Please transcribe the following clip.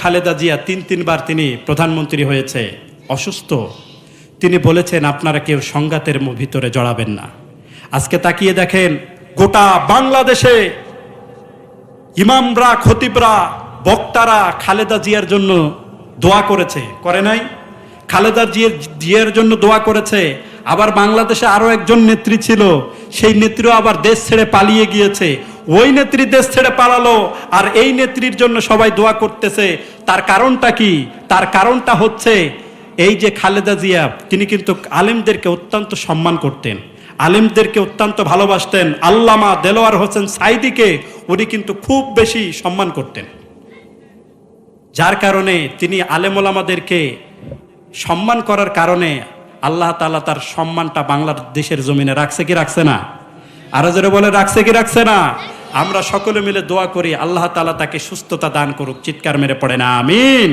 খালেদা জিয়া তিনবার তিনি প্রধানমন্ত্রী হয়েছে, অসুস্থ। তিনি বলেছেন আপনারা কেউ সংঘাতের ভিতরে জড়াবেন না। আজকে তাকিয়ে দেখেন গোটা বাংলাদেশে ইমামরা, খতিবরা, বক্তারা খালেদা জিয়ার জন্য দোয়া করেছে, করে নাই? খালেদা জিয়ার জন্য দোয়া করেছে। আবার বাংলাদেশে আরো একজন নেত্রী ছিল, সেই নেত্রীও আবার দেশ ছেড়ে পালিয়ে গিয়েছে। ওই নেত্রী দেশ ছেড়ে পালালো, আর এই নেত্রীর জন্য সবাই দোয়া করতেছে। তার কারণটা কি? তার কারণটা হচ্ছে এই যে খালেদা জিয়া, তিনি কিন্তু আলেমদেরকে অত্যন্ত সম্মান করতেন, আলেমদেরকে অত্যন্ত ভালোবাসতেন। আল্লামা দেলোয়ার হোসেন সাইদিকে উনি কিন্তু খুব বেশি সম্মান করতেন, যার কারণে তিনি আলেম ওলামাদেরকে সম্মান করার কারণে আল্লাহ তাআলা তার সম্মানটা বাংলাদেশের জমিনে রাখছে কি রাখছে না? আরো জোরে বলে, রাখছে কি রাখছে না? আমরা সকলে মিলে দোয়া করি আল্লাহ তাআলা তাকে সুস্থতা দান করুক। চিৎকার মেরে পড়ে না আমিন।